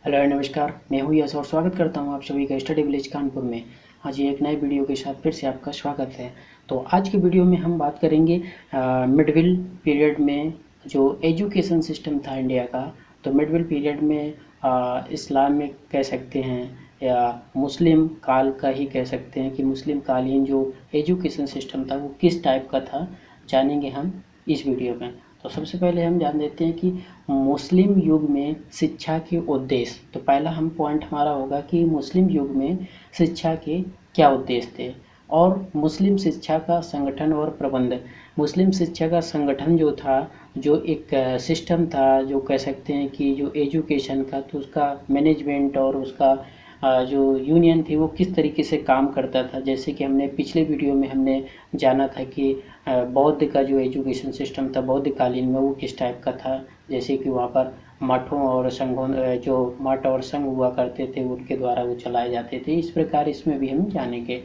Hello नमस्कार, मैं हूँ यश और स्वागत करता हूँ आप सभी का स्टडी विलेज कानपुर में। आज एक नए वीडियो के साथ फिर से आपका स्वागत है। तो आज की वीडियो में हम बात करेंगे मिडविल पीरियड में जो एजुकेशन सिस्टम था इंडिया का। तो मिडविल पीरियड में इस्लामिक कह सकते हैं या मुस्लिम काल का ही कह सकते हैं कि मुस्लिम कालीन जो एजुकेशन सिस्टम था वो किस टाइप का था, जानेंगे हम इस वीडियो में। तो सबसे पहले हम जान लेते हैं कि मुस्लिम युग में शिक्षा के उद्देश्य। तो पहला हम पॉइंट हमारा होगा कि मुस्लिम युग में शिक्षा के क्या उद्देश्य थे और मुस्लिम शिक्षा का संगठन और प्रबंध। मुस्लिम शिक्षा का संगठन जो था, जो एक सिस्टम था, जो कह सकते हैं कि जो एजुकेशन का, तो उसका मैनेजमेंट और उसका जो यूनियन थी वो किस तरीके से काम करता था। जैसे कि हमने पिछले वीडियो में हमने जाना था कि बौद्ध का जो एजुकेशन सिस्टम था बौद्धकालीन में वो किस टाइप का था। जैसे कि वहाँ पर मठों और संघों, जो मठ और संघ हुआ करते थे उनके द्वारा वो चलाए जाते थे। इस प्रकार इसमें भी हम जानेंगे।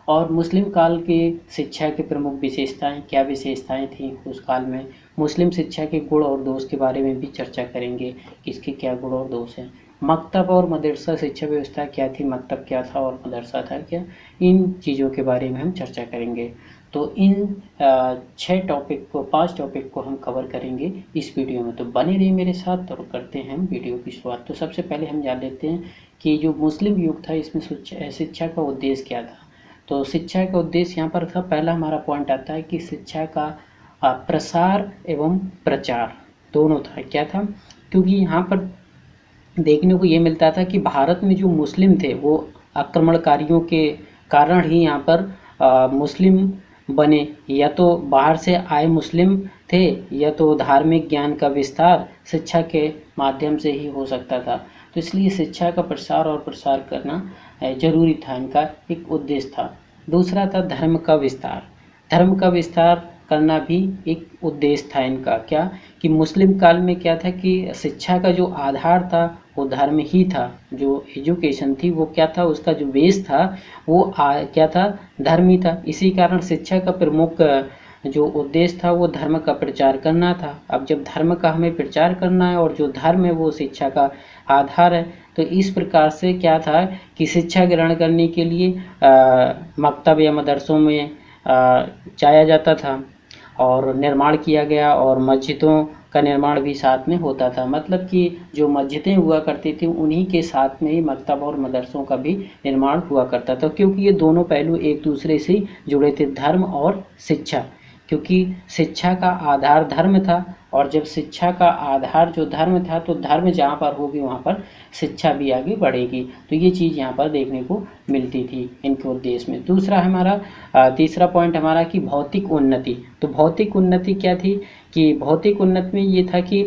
और मुस्लिम काल के शिक्षा की प्रमुख विशेषताएं, क्या विशेषताएं थी उस काल में। मुस्लिम शिक्षा के गुण और दोष के बारे में भी चर्चा करेंगे कि इसके क्या गुण और दोष हैं। मकतब और मदरसा शिक्षा व्यवस्था क्या थी, मकतब क्या था और मदरसा था क्या, इन चीज़ों के बारे में हम चर्चा करेंगे। तो इन 5 टॉपिक को हम कवर करेंगे इस वीडियो में। तो बने रहिए मेरे साथ और करते हैं हम वीडियो की शुरुआत। तो सबसे पहले हम जान लेते हैं कि जो मुस्लिम युग था इसमें शिक्षा का उद्देश्य क्या था। तो शिक्षा का उद्देश्य यहाँ पर था, पहला हमारा पॉइंट आता है कि शिक्षा का प्रसार एवं प्रचार दोनों था। क्या था, क्योंकि यहाँ पर देखने को ये मिलता था कि भारत में जो मुस्लिम थे वो आक्रमणकारियों के कारण ही यहाँ पर मुस्लिम बने। या तो बाहर से आए मुस्लिम थे या तो धार्मिक ज्ञान का विस्तार शिक्षा के माध्यम से ही हो सकता था। तो इसलिए शिक्षा का प्रसार और प्रसार करना जरूरी था, इनका एक उद्देश्य था। दूसरा था धर्म का विस्तार। धर्म का विस्तार करना भी एक उद्देश्य था इनका। क्या कि मुस्लिम काल में क्या था कि शिक्षा का जो आधार था वो धर्म ही था। जो एजुकेशन थी वो क्या था, उसका जो बेस था वो क्या था, धर्म ही था। इसी कारण शिक्षा का प्रमुख जो उद्देश्य था वो धर्म का प्रचार करना था। अब जब धर्म का हमें प्रचार करना है और जो धर्म है वो शिक्षा का आधार है, तो इस प्रकार से क्या था कि शिक्षा ग्रहण करने के लिए मकतब या मदरसों में जाया जाता था और निर्माण किया गया, और मस्जिदों का निर्माण भी साथ में होता था। मतलब कि जो मस्जिदें हुआ करती थी उन्हीं के साथ में ही मकतब और मदरसों का भी निर्माण हुआ करता था, क्योंकि ये दोनों पहलू एक दूसरे से जुड़े थे, धर्म और शिक्षा। क्योंकि शिक्षा का आधार धर्म था, और जब शिक्षा का आधार जो धर्म था तो धर्म जहाँ पर होगी वहाँ पर शिक्षा भी आगे बढ़ेगी। तो ये चीज़ यहाँ पर देखने को मिलती थी इनके उद्देश्य में। दूसरा हमारा तीसरा पॉइंट हमारा कि भौतिक उन्नति। तो भौतिक उन्नति क्या थी कि भौतिक उन्नति में ये था कि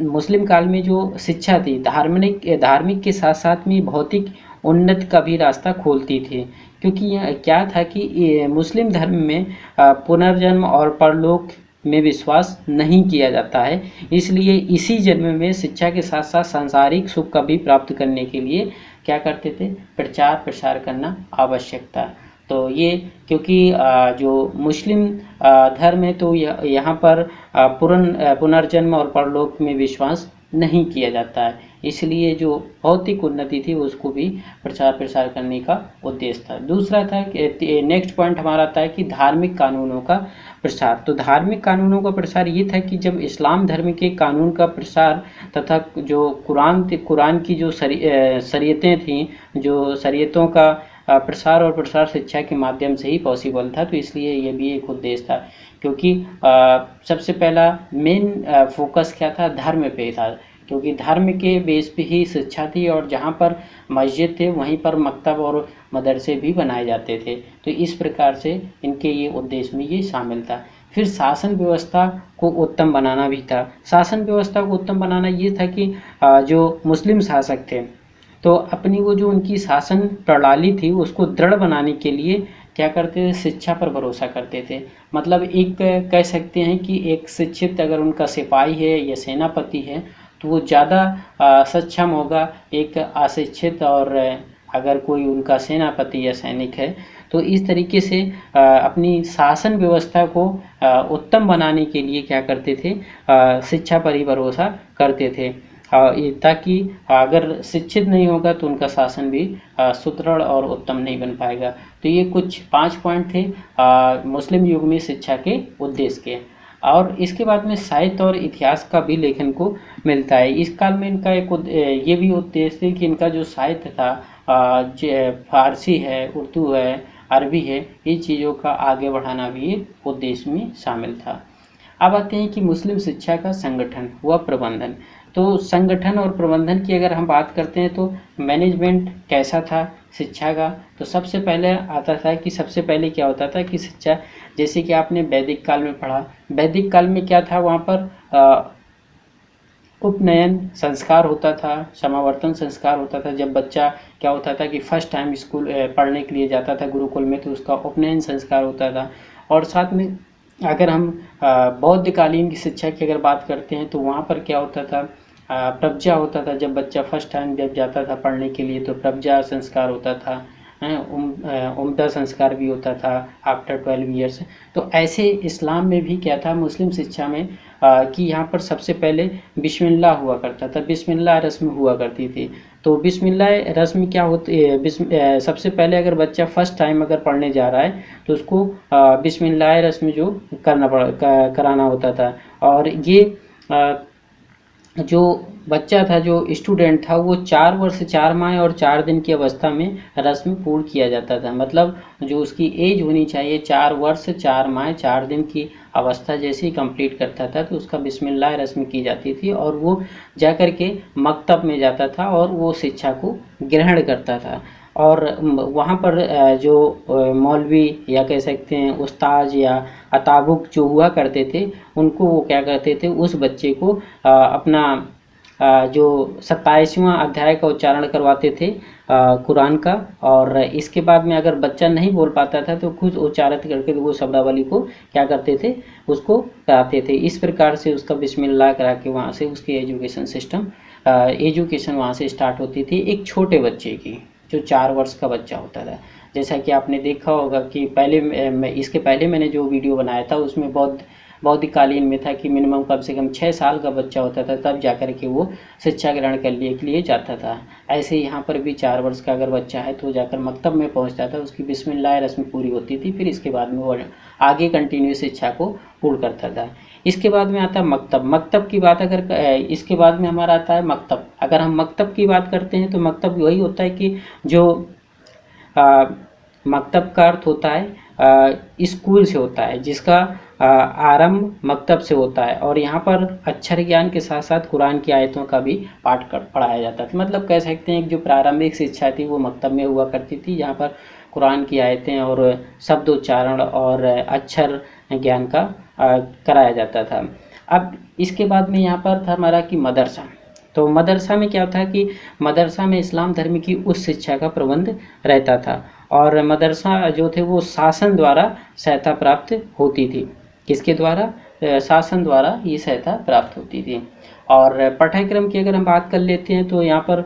मुस्लिम काल में जो शिक्षा थी धार्मिक के साथ साथ में भौतिक उन्नति का भी रास्ता खोलती थी। क्योंकि यह क्या था कि ये मुस्लिम धर्म में पुनर्जन्म और परलोक में विश्वास नहीं किया जाता है। इसलिए इसी जन्म में शिक्षा के साथ साथ सांसारिक सुख का भी प्राप्त करने के लिए क्या करते थे, प्रचार प्रसार करना आवश्यक था। तो ये क्योंकि जो मुस्लिम धर्म है तो यहाँ पर पुनर्जन्म और परलोक में विश्वास नहीं किया जाता है। इसलिए जो भौतिक उन्नति थी उसको भी प्रचार प्रसार करने का उद्देश्य था। दूसरा था कि नेक्स्ट पॉइंट हमारा आता है कि धार्मिक कानूनों का प्रसार। तो धार्मिक कानूनों का प्रसार ये था कि जब इस्लाम धर्म के कानून का प्रसार तथा जो कुरान की जो शरीयतें थीं, जो शरीयतों का प्रसार और प्रसार शिक्षा के माध्यम से ही पॉसिबल था। तो इसलिए ये भी एक उद्देश्य था, क्योंकि सबसे पहला मेन फोकस क्या था, धर्म पे था। क्योंकि धर्म के बेस पे ही शिक्षा थी, और जहाँ पर मस्जिद थे वहीं पर मकतब और मदरसे भी बनाए जाते थे। तो इस प्रकार से इनके ये उद्देश्य में ये शामिल था। फिर शासन व्यवस्था को उत्तम बनाना भी था। शासन व्यवस्था को उत्तम बनाना ये था कि जो मुस्लिम शासक थे तो अपनी वो जो उनकी शासन प्रणाली थी उसको दृढ़ बनाने के लिए क्या करते थे, शिक्षा पर भरोसा करते थे। मतलब एक कह सकते हैं कि एक शिक्षित अगर उनका सिपाही है या सेनापति है तो वो ज़्यादा सक्षम होगा एक अशिक्षित, और अगर कोई उनका सेनापति या सैनिक है तो इस तरीके से अपनी शासन व्यवस्था को उत्तम बनाने के लिए क्या करते थे, शिक्षा पर ही भरोसा करते थे। ताकि अगर शिक्षित नहीं होगा तो उनका शासन भी सुदृढ़ और उत्तम नहीं बन पाएगा। तो ये कुछ 5 पॉइंट थे मुस्लिम युग में शिक्षा के उद्देश्य के। और इसके बाद में साहित्य और इतिहास का भी लेखन को मिलता है। इस काल में इनका ये भी उद्देश्य है कि इनका जो साहित्य था फारसी है, उर्दू है, अरबी है, इन चीज़ों का आगे बढ़ाना भी एक उद्देश्य में शामिल था। अब आते हैं कि मुस्लिम शिक्षा का संगठन व प्रबंधन। तो संगठन और प्रबंधन की अगर हम बात करते हैं तो मैनेजमेंट कैसा था शिक्षा का, तो सबसे पहले आता था कि सबसे पहले क्या होता था कि शिक्षा, जैसे कि आपने वैदिक काल में पढ़ा, वैदिक काल में क्या था, वहाँ पर उपनयन संस्कार होता था, समावर्तन संस्कार होता था। जब बच्चा क्या होता था कि फर्स्ट टाइम स्कूल पढ़ने के लिए जाता था गुरुकुल में, तो उसका उपनयन संस्कार होता था। और साथ में अगर हम बौद्धकालीन की शिक्षा की अगर बात करते हैं तो वहाँ पर क्या होता था, प्रज्ञा होता था। जब बच्चा फर्स्ट टाइम जब जाता था पढ़ने के लिए तो प्रज्ञा संस्कार होता था, उम्दा संस्कार भी होता था आफ्टर 12 ईयर्स। तो ऐसे इस्लाम में भी क्या था, मुस्लिम शिक्षा में कि यहाँ पर सबसे पहले बिस्मिल्लाह हुआ करता था, बिस्मिल्लाह रस्म हुआ करती थी। तो बिस्मिल्लाह रस्म क्या होती है, सबसे पहले अगर बच्चा फर्स्ट टाइम अगर पढ़ने जा रहा है तो उसको बिस्मिल्लाह रस्म जो कराना होता था। और ये जो बच्चा था, जो स्टूडेंट था, वो 4 वर्ष 4 माह और 4 दिन की अवस्था में रस्म पूर्ण किया जाता था। मतलब जो उसकी एज होनी चाहिए 4 वर्ष 4 माह 4 दिन की अवस्था जैसे ही कंप्लीट करता था तो उसका बिस्मिल्लाह रस्म की जाती थी और वो जा कर के मकतब में जाता था और वो शिक्षा को ग्रहण करता था। और वहाँ पर जो मौलवी या कह सकते हैं उस्ताद या अताबुक जो हुआ करते थे, उनको वो क्या करते थे, उस बच्चे को अपना जो 27वां अध्याय का उच्चारण करवाते थे कुरान का। और इसके बाद में अगर बच्चा नहीं बोल पाता था तो खुद उच्चारित करके वो शब्दावली को क्या करते थे, उसको कराते थे। इस प्रकार से उसका बिस्मिल्लाह करा के वहाँ से उसकी एजुकेशन वहाँ से स्टार्ट होती थी एक छोटे बच्चे की, जो 4 वर्ष का बच्चा होता था। जैसा कि आपने देखा होगा कि इसके पहले मैंने जो वीडियो बनाया था उसमें बौद्धकालीन में था कि मिनिमम कम से कम 6 साल का बच्चा होता था तब जाकर के वो शिक्षा ग्रहण करने के लिए जाता था। ऐसे यहाँ पर भी 4 वर्ष का अगर बच्चा है तो जाकर मकतब में पहुँचता था, उसकी बिस्मिल्लाह रस्म पूरी होती थी, फिर इसके बाद में वो आगे कंटिन्यू शिक्षा को पूर्ण करता था। इसके बाद में आता है मकतब। मकतब की बात अगर इसके बाद में हमारा आता है मकतब। अगर हम मकतब की बात करते हैं तो मकतब वही होता है कि जो मकतब का अर्थ होता है स्कूल से होता है, जिसका आरंभ मकतब से होता है। और यहाँ पर अक्षर ज्ञान के साथ साथ कुरान की आयतों का भी पाठ पढ़ाया जाता था। मतलब कह सकते हैं कि जो प्रारंभिक शिक्षा थी वो मकतब में हुआ करती थी, जहाँ पर कुरान की आयतें और शब्दोच्चारण और अक्षर ज्ञान का कराया जाता था। अब इसके बाद में यहाँ पर था हमारा कि मदरसा। तो मदरसा में क्या था कि मदरसा में इस्लाम धर्म की उच्च शिक्षा का प्रबंध रहता था। और मदरसा जो थे वो शासन द्वारा सहायता प्राप्त होती थी। किसके द्वारा? शासन द्वारा ये सहायता प्राप्त होती थी। और पाठ्यक्रम की अगर हम बात कर लेते हैं तो यहाँ पर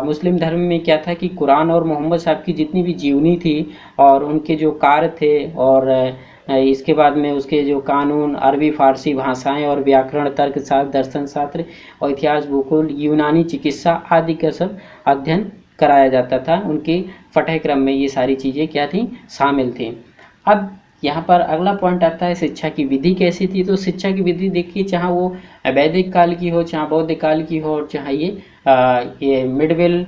मुस्लिम धर्म में क्या था कि कुरान और मोहम्मद साहब की जितनी भी जीवनी थी और उनके जो कार्य थे और इसके बाद में उसके जो कानून, अरबी फारसी भाषाएं और व्याकरण, तर्कशास्त्र, दर्शन शास्त्र और इतिहास, भूगोल, यूनानी चिकित्सा आदि का सब अध्ययन कराया जाता था। उनके पाठ्यक्रम में ये सारी चीज़ें क्या थी, शामिल थी। अब यहाँ पर अगला पॉइंट आता है शिक्षा की विधि कैसी थी। तो शिक्षा की विधि देखिए, चाहे वो वैदिक काल की हो, चाहे बौद्ध काल की हो, और चाहे ये मिडवेल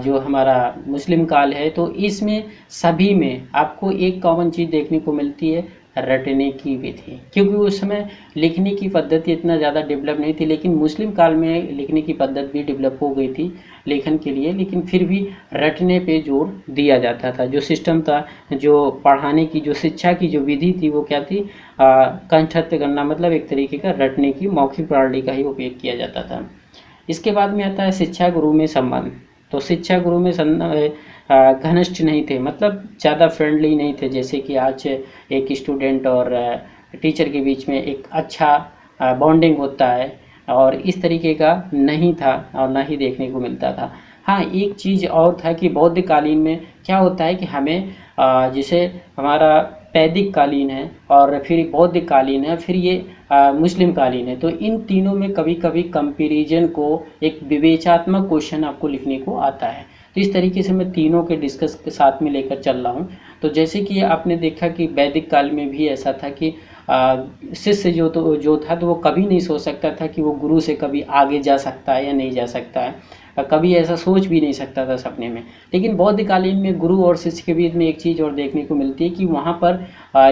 जो हमारा मुस्लिम काल है, तो इसमें सभी में आपको एक कॉमन चीज़ देखने को मिलती है, रटने की विधि। क्योंकि उस समय लिखने की पद्धति इतना ज़्यादा डेवलप नहीं थी, लेकिन मुस्लिम काल में लिखने की पद्धति भी डेवलप हो गई थी लेखन के लिए, लेकिन फिर भी रटने पे जोर दिया जाता था। जो सिस्टम था, जो पढ़ाने की, जो शिक्षा की जो विधि थी, वो क्या थी, कंठस्थ करना, मतलब एक तरीके का रटने की मौखिक प्रणाली का ही उपयोग किया जाता था। इसके बाद में आता है शिक्षा गुरु में संबंध। तो शिक्षा गुरु में घनिष्ठ नहीं थे, मतलब ज़्यादा फ्रेंडली नहीं थे। जैसे कि आज एक स्टूडेंट और टीचर के बीच में एक अच्छा बॉन्डिंग होता है, और इस तरीके का नहीं था और ना ही देखने को मिलता था। हाँ, एक चीज़ और था कि बौद्धकालीन में क्या होता है कि हमें जैसे हमारा वैदिक कालीन है और फिर बौद्ध कालीन है, फिर ये मुस्लिम कालीन है। तो इन तीनों में कभी कभी कंपैरिजन को एक विवेचनात्मक क्वेश्चन आपको लिखने को आता है। तो इस तरीके से मैं तीनों के डिस्कस के साथ में लेकर चल रहा हूँ। तो जैसे कि आपने देखा कि वैदिक काल में भी ऐसा था कि शिष्य जो था तो वो कभी नहीं सोच सकता था कि वो गुरु से कभी आगे जा सकता है या नहीं जा सकता है, कभी ऐसा सोच भी नहीं सकता था सपने में। लेकिन बौद्धकालीन में गुरु और शिष्य के बीच में एक चीज़ और देखने को मिलती है कि वहाँ पर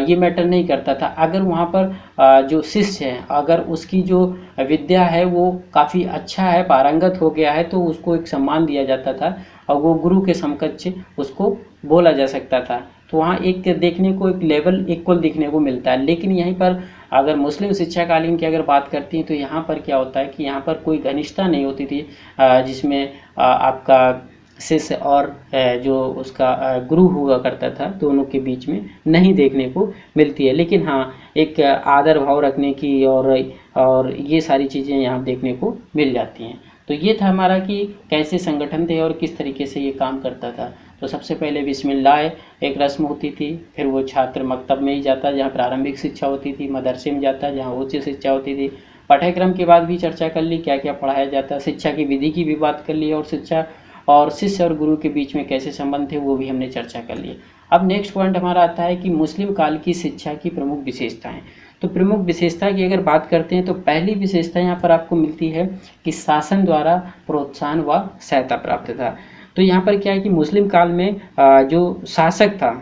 ये मैटर नहीं करता था। अगर वहाँ पर जो शिष्य है अगर उसकी जो विद्या है वो काफ़ी अच्छा है, पारंगत हो गया है, तो उसको एक सम्मान दिया जाता था और वो गुरु के समकक्ष उसको बोला जा सकता था। तो वहाँ एक देखने को एक लेवल इक्वल देखने को मिलता है। लेकिन यहीं पर अगर मुस्लिम शिक्षा कालीन की अगर बात करती हैं तो यहाँ पर क्या होता है कि यहाँ पर कोई घनिष्ठता नहीं होती थी, जिसमें आपका शिष्य और जो उसका गुरु हुआ करता था दोनों के बीच में नहीं देखने को मिलती है। लेकिन हाँ, एक आदर भाव रखने की और ये सारी चीज़ें यहाँ देखने को मिल जाती हैं। तो ये था हमारा कि कैसे संगठन थे और किस तरीके से ये काम करता था। तो सबसे पहले बिस्मिल्लाह एक रस्म होती थी, फिर वो छात्र मकतब में ही जाता जहाँ प्रारंभिक शिक्षा होती थी, मदरसे में जाता जहाँ उच्च शिक्षा होती थी। पाठ्यक्रम के बाद भी चर्चा कर ली क्या क्या पढ़ाया जाता, शिक्षा की विधि की भी बात कर ली और शिक्षा और शिष्य और गुरु के बीच में कैसे संबंध थे वो भी हमने चर्चा कर ली। अब नेक्स्ट पॉइंट हमारा आता है कि मुस्लिम काल की शिक्षा की प्रमुख विशेषताएं। तो प्रमुख विशेषता की अगर बात करते हैं तो पहली विशेषता यहाँ पर आपको मिलती है कि शासन द्वारा प्रोत्साहन व सहायता प्राप्त था। तो यहाँ पर क्या है कि मुस्लिम काल में जो शासक था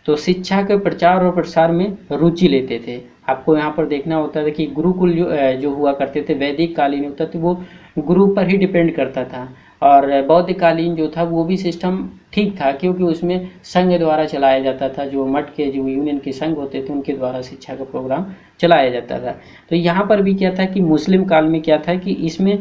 तो शिक्षा के प्रचार और प्रसार में रुचि लेते थे। आपको यहाँ पर देखना होता था कि गुरुकुल जो हुआ करते थे वैदिक कालीन होता था वो गुरु पर ही डिपेंड करता था, और बौद्धकालीन जो था वो भी सिस्टम ठीक था क्योंकि उसमें संघ द्वारा चलाया जाता था, जो मठ के जो यूनियन के संघ होते थे उनके द्वारा शिक्षा का प्रोग्राम चलाया जाता था। तो यहाँ पर भी क्या था कि मुस्लिम काल में क्या था कि इसमें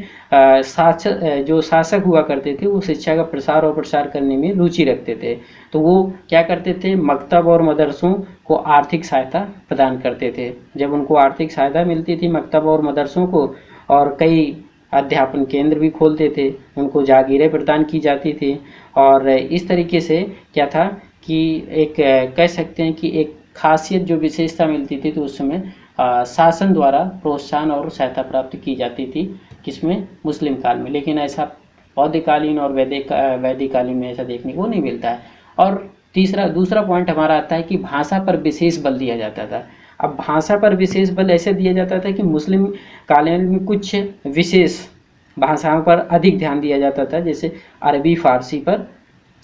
जो शासक हुआ करते थे वो शिक्षा का प्रसार और प्रसार करने में रुचि रखते थे। तो वो क्या करते थे, मकतब और मदरसों को आर्थिक सहायता प्रदान करते थे। जब उनको आर्थिक सहायता मिलती थी मकतब और मदरसों को, और कई अध्यापन केंद्र भी खोलते थे, उनको जागीरें प्रदान की जाती थी। और इस तरीके से क्या था कि एक कह सकते हैं कि एक खासियत जो विशेषता मिलती थी तो उस समय शासन द्वारा प्रोत्साहन और सहायता प्राप्त की जाती थी, किसमें, मुस्लिम काल में। लेकिन ऐसा बौद्धकालीन और वैदिक कालीन में ऐसा देखने को नहीं मिलता है। और दूसरा पॉइंट हमारा आता है कि भाषा पर विशेष बल दिया जाता था। अब भाषा पर विशेष बल ऐसे दिया जाता था कि मुस्लिम कालीन में कुछ विशेष भाषाओं पर अधिक ध्यान दिया जाता था, जैसे अरबी फारसी पर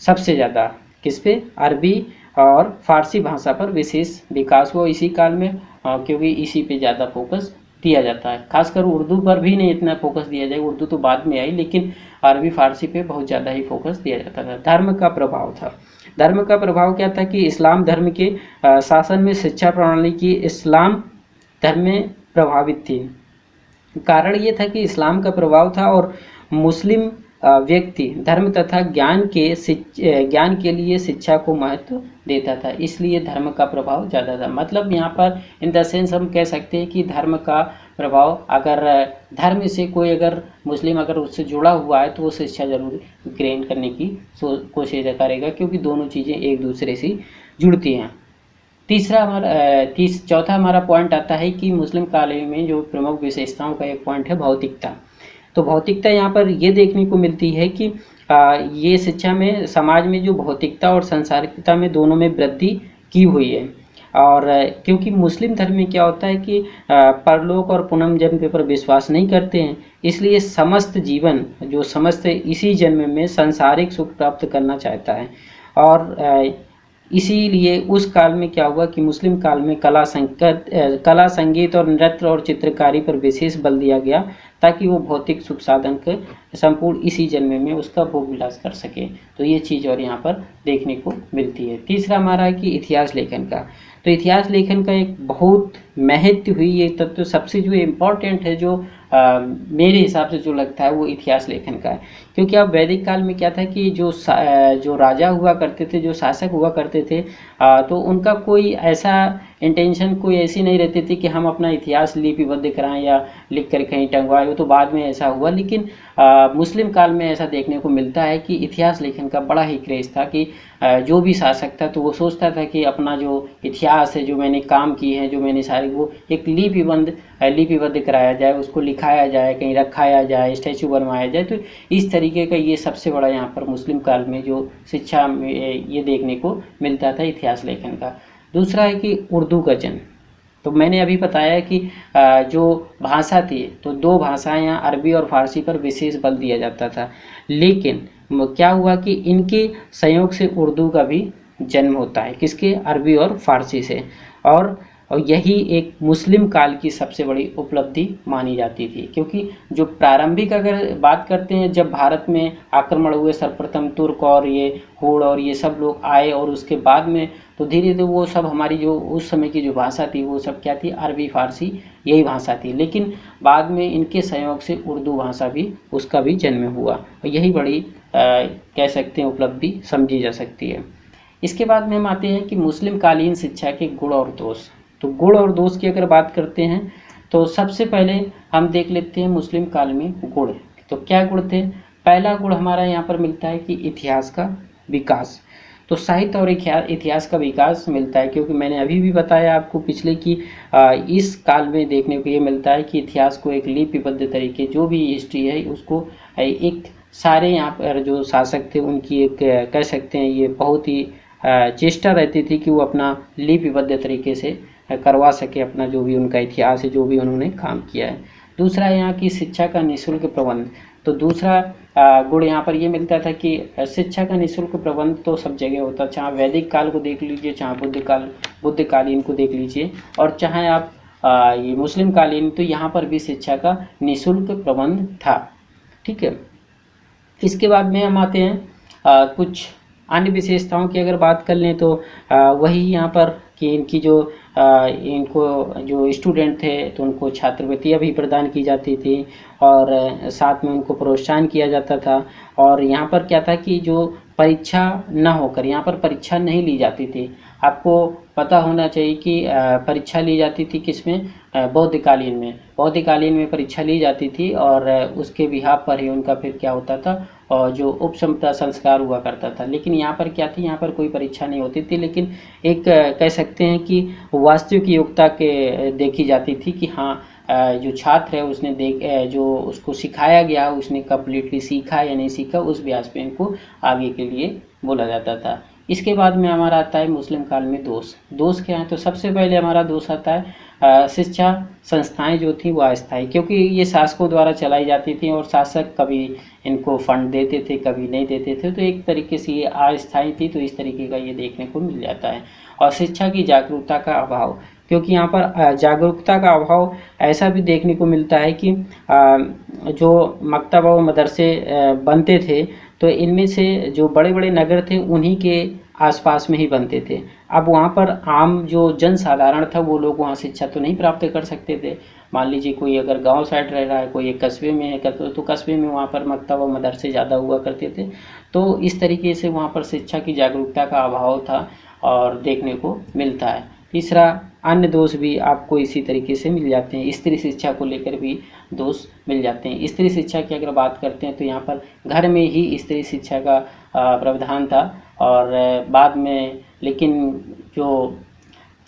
सबसे ज़्यादा, किस पे, अरबी और फारसी भाषा पर विशेष विकास हुआ इसी काल में, क्योंकि इसी पे ज़्यादा फोकस दिया जाता है। खासकर उर्दू पर भी नहीं इतना फोकस दिया जाए, उर्दू तो बाद में आई, लेकिन अरबी फारसी पे बहुत ज़्यादा ही फोकस दिया जाता था। धर्म का प्रभाव था। धर्म का प्रभाव क्या था कि इस्लाम धर्म के शासन में शिक्षा प्रणाली की इस्लाम धर्म में प्रभावित थी। कारण ये था कि इस्लाम का प्रभाव था और मुस्लिम व्यक्ति धर्म तथा ज्ञान के लिए शिक्षा को महत्व देता था, इसलिए धर्म का प्रभाव ज़्यादा था। मतलब यहाँ पर इन द सेंस हम कह सकते हैं कि धर्म का प्रभाव, अगर धर्म से कोई अगर मुस्लिम अगर उससे जुड़ा हुआ है तो वो शिक्षा जरूर ग्रहण करने की कोशिश करेगा, क्योंकि दोनों चीज़ें एक दूसरे से जुड़ती हैं। चौथा हमारा पॉइंट आता है कि मुस्लिम कालीन में जो प्रमुख विशेषताओं का एक पॉइंट है भौतिकता। तो भौतिकता यहाँ पर ये देखने को मिलती है कि ये शिक्षा में समाज में जो भौतिकता और सांसारिकता में दोनों में वृद्धि की हुई है। और क्योंकि मुस्लिम धर्म में क्या होता है कि परलोक और पुनर्जन्म पर विश्वास नहीं करते हैं, इसलिए समस्त इसी जन्म में सांसारिक सुख प्राप्त करना चाहता है। और इसीलिए उस काल में क्या हुआ कि मुस्लिम काल में कला, संगीत और नृत्य और चित्रकारी पर विशेष बल दिया गया, ताकि वो भौतिक सुख साधन के संपूर्ण इसी जन्म में उसका भोग विलास कर सके। तो ये चीज़ और यहाँ पर देखने को मिलती है। तीसरा हमारा है कि इतिहास लेखन का। तो इतिहास लेखन का एक बहुत महत्व हुई ये तत्व, सबसे जो इम्पोर्टेंट है, जो मेरे हिसाब से जो लगता है वो इतिहास लेखन का है। क्योंकि अब वैदिक काल में क्या था कि जो राजा हुआ करते थे, जो शासक हुआ करते थे, तो उनका कोई ऐसा इंटेंशन कोई ऐसी नहीं रहती थी कि हम अपना इतिहास लिपिबद्ध कराएं या लिख कर कहीं टंगवाएं। वो तो बाद में ऐसा हुआ, लेकिन मुस्लिम काल में ऐसा देखने को मिलता है कि इतिहास लेखन का बड़ा ही क्रेज था कि जो भी शासक था तो वो सोचता था कि अपना जो इतिहास है, जो मैंने काम किए हैं, जो मैंने सारी वो एक लिपिबद्ध कराया जाए, उसको लिखाया जाए, कहीं रखाया जाए, स्टैचू बनवाया जाए। तो इस तरीके का ये सबसे बड़ा यहाँ पर मुस्लिम काल में जो शिक्षा में ये देखने को मिलता था इतिहास लेखन का। दूसरा है कि उर्दू का जन्म। तो मैंने अभी बताया कि जो भाषा थी, तो दो भाषाएं यहाँ अरबी और फारसी पर विशेष बल दिया जाता था, लेकिन क्या हुआ कि इनके संयोग से उर्दू का भी जन्म होता है। किसके? अरबी और फारसी से। और यही एक मुस्लिम काल की सबसे बड़ी उपलब्धि मानी जाती थी, क्योंकि जो प्रारंभिक अगर बात करते हैं, जब भारत में आक्रमण हुए सर्वप्रथम तुर्क और ये हुड़ और ये सब लोग आए, और उसके बाद में तो धीरे धीरे वो सब हमारी जो उस समय की जो भाषा थी वो सब क्या थी? अरबी फारसी यही भाषा थी। लेकिन बाद में इनके संयोग से उर्दू भाषा भी उसका भी जन्म हुआ, और यही बड़ी कह सकते हैं उपलब्धि समझी जा सकती है। इसके बाद में हम आते हैं कि मुस्लिम कालीन शिक्षा के गुण और दोष। तो गुण और दोष की अगर बात करते हैं तो सबसे पहले हम देख लेते हैं मुस्लिम काल में गुण। तो क्या गुण थे? पहला गुण हमारा यहाँ पर मिलता है कि इतिहास का विकास। तो साहित्य और इतिहास का विकास मिलता है, क्योंकि मैंने अभी भी बताया आपको पिछले कि इस काल में देखने को ये मिलता है कि इतिहास को एक लिपिबद्ध तरीके, जो भी हिस्ट्री है उसको एक सारे यहाँ पर जो शासक थे उनकी एक कह सकते हैं ये बहुत ही चेष्टा रहती थी कि वो अपना लिपिबद्ध तरीके से करवा सके अपना जो भी उनका इतिहास है, जो भी उन्होंने काम किया है। दूसरा यहाँ की शिक्षा का निःशुल्क प्रबंध। तो दूसरा गुण यहाँ पर ये मिलता था कि शिक्षा का निःशुल्क प्रबंध तो सब जगह होता, चाहे वैदिक काल को देख लीजिए, चाहे बुद्धकालीन को देख लीजिए, और चाहे आप ये मुस्लिम कालीन, तो यहाँ पर भी शिक्षा का निःशुल्क प्रबंध था। ठीक है। इसके बाद में हम आते हैं कुछ अन्य विशेषताओं की अगर बात कर लें तो वही यहाँ पर कि इनकी जो इनको जो स्टूडेंट थे तो उनको छात्रवृत्तियाँ भी प्रदान की जाती थी, और साथ में उनको प्रोत्साहन किया जाता था। और यहाँ पर क्या था कि जो परीक्षा न होकर यहाँ पर परीक्षा नहीं ली जाती थी। आपको पता होना चाहिए कि परीक्षा ली जाती थी किसमें? बौद्धकालीन में। बौद्धकालीन में परीक्षा ली जाती थी, और उसके बिहाफ पर ही उनका फिर क्या होता था, और जो उपसंपदा संस्कार हुआ करता था। लेकिन यहाँ पर क्या थी? यहाँ पर कोई परीक्षा नहीं होती थी, लेकिन एक कह सकते हैं कि वास्तविक योग्यता के देखी जाती थी कि हाँ जो छात्र है उसने जो उसको सिखाया गया उसने कम्प्लीटली सीखा या नहीं सीखा, उस ब्याज पे इनको आगे के लिए बोला जाता था। इसके बाद में हमारा आता है मुस्लिम काल में दोष। दोष क्या है? तो सबसे पहले हमारा दोष आता है शिक्षा संस्थाएं जो थी वो अस्थायी, क्योंकि ये शासकों द्वारा चलाई जाती थी, और शासक कभी इनको फंड देते थे, कभी नहीं देते थे, तो एक तरीके से ये अस्थायी थी। तो इस तरीके का ये देखने को मिल जाता है। और शिक्षा की जागरूकता का अभाव, क्योंकि यहाँ पर जागरूकता का अभाव ऐसा भी देखने को मिलता है कि जो मकतब और मदरसे बनते थे, तो इनमें से जो बड़े बड़े नगर थे उन्हीं के आसपास में ही बनते थे। अब वहाँ पर आम जो जन साधारण था वो लोग वहाँ शिक्षा तो नहीं प्राप्त कर सकते थे। मान लीजिए कोई अगर गांव साइड रह रहा है, कोई एक कस्बे में है, तो कस्बे में वहाँ पर मकतब और मदरसे ज़्यादा हुआ करते थे। तो इस तरीके से वहाँ पर शिक्षा की जागरूकता का अभाव था और देखने को मिलता है। तीसरा, अन्य दोष भी आपको इसी तरीके से मिल जाते हैं। स्त्री शिक्षा को लेकर भी दोष मिल जाते हैं। स्त्री शिक्षा की अगर बात करते हैं तो यहाँ पर घर में ही स्त्री शिक्षा का प्रावधान था, और बाद में लेकिन जो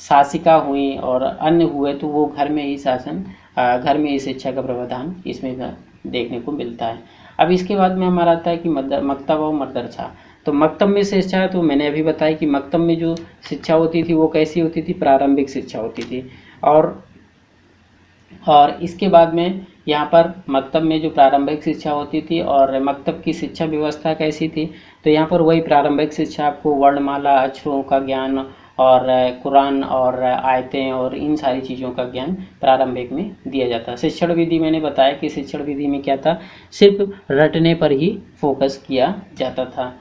शासिका हुई और अन्य हुए तो वो घर में ही घर में ही शिक्षा का प्रावधान इसमें देखने को मिलता है। अब इसके बाद में हमारा आता है कि मकतब और मदरसा। तो मकतब में शिक्षा है, तो मैंने अभी बताया कि मकतब में जो शिक्षा होती थी वो कैसी होती थी? प्रारंभिक शिक्षा होती थी। और इसके बाद में यहाँ पर मकतब में जो प्रारंभिक शिक्षा होती थी, और मकतब की शिक्षा व्यवस्था कैसी थी? तो यहाँ पर वही प्रारंभिक शिक्षा आपको वर्णमाला, अक्षरों का ज्ञान, और कुरान और आयतें और इन सारी चीज़ों का ज्ञान प्रारंभिक में दिया जाता। शिक्षण विधि मैंने बताया कि शिक्षण विधि में क्या था? सिर्फ रटने पर ही फोकस किया जाता था।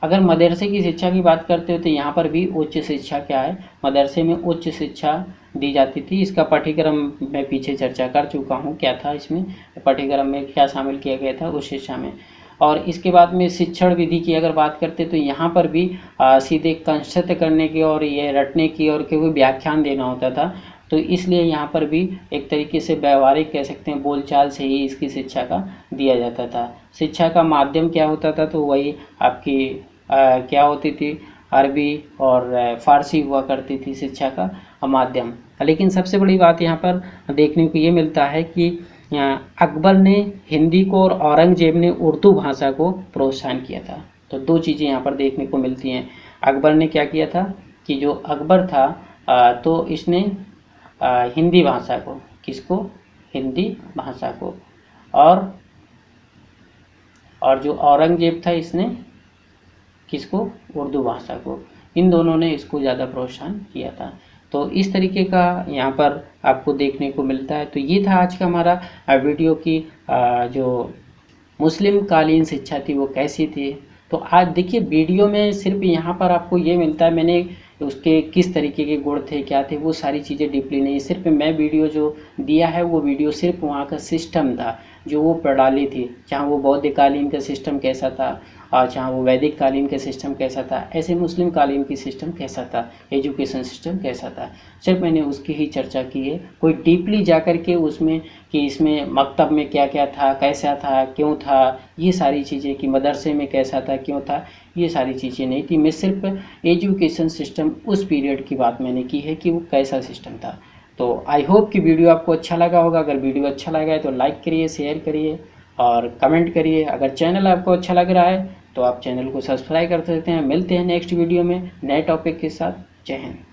अगर मदरसे की शिक्षा की बात करते हो तो यहाँ पर भी उच्च शिक्षा क्या है? मदरसे में उच्च शिक्षा दी जाती थी। इसका पाठ्यक्रम मैं पीछे चर्चा कर चुका हूँ, क्या था इसमें पाठ्यक्रम में क्या शामिल किया गया था उस शिक्षा में। और इसके बाद में शिक्षण विधि की अगर बात करते तो यहाँ पर भी सीधे कंष्ट करने की और ये रटने की और कोई व्याख्यान देना होता था। तो इसलिए यहाँ पर भी एक तरीके से व्यवहारिक कह सकते हैं, बोलचाल से ही इसकी शिक्षा का दिया जाता था। शिक्षा का माध्यम क्या होता था? तो वही आपकी क्या होती थी? अरबी और फारसी हुआ करती थी शिक्षा का माध्यम। लेकिन सबसे बड़ी बात यहाँ पर देखने को ये मिलता है कि अकबर ने हिंदी को और औरंगजेब ने उर्दू भाषा को प्रोत्साहन किया था। तो दो चीज़ें यहाँ पर देखने को मिलती हैं। अकबर ने क्या किया था कि जो अकबर था तो इसने हिंदी भाषा को, किसको, हिंदी भाषा को, और जो औरंगजेब था इसने किसको, उर्दू भाषा को। इन दोनों ने इसको ज़्यादा प्रोत्साहन किया था। तो इस तरीके का यहाँ पर आपको देखने को मिलता है। तो ये था आज का हमारा वीडियो की जो मुस्लिम कालीन शिक्षा थी वो कैसी थी। तो आज देखिए वीडियो में सिर्फ यहाँ पर आपको ये मिलता है, मैंने उसके किस तरीके के गुण थे, क्या थे, वो सारी चीज़ें डीपली नहीं, सिर्फ मैं वीडियो जो दिया है वो वीडियो सिर्फ वहाँ का सिस्टम था, जो वो प्रणाली थी, चाहे वो बौद्ध कालीन का सिस्टम कैसा था और चाहे वो वैदिक कालीन का सिस्टम कैसा था, ऐसे मुस्लिम कालीन की सिस्टम कैसा था, एजुकेशन सिस्टम कैसा था, सिर्फ मैंने उसकी ही चर्चा की है। कोई डीपली जा कर के उसमें कि इसमें मकतब में क्या क्या था, कैसा था, क्यों था, ये सारी चीज़ें, कि मदरसे में कैसा था, क्यों था, ये सारी चीज़ें नहीं थी। मैं सिर्फ एजुकेशन सिस्टम उस पीरियड की बात मैंने की है कि वो कैसा सिस्टम था। तो आई होप कि वीडियो आपको अच्छा लगा होगा। अगर वीडियो अच्छा लगा है तो लाइक करिए, शेयर करिए और कमेंट करिए। अगर चैनल आपको अच्छा लग रहा है तो आप चैनल को सब्सक्राइब कर सकते हैं। मिलते हैं नेक्स्ट वीडियो में नए टॉपिक के साथ। जय हिंद।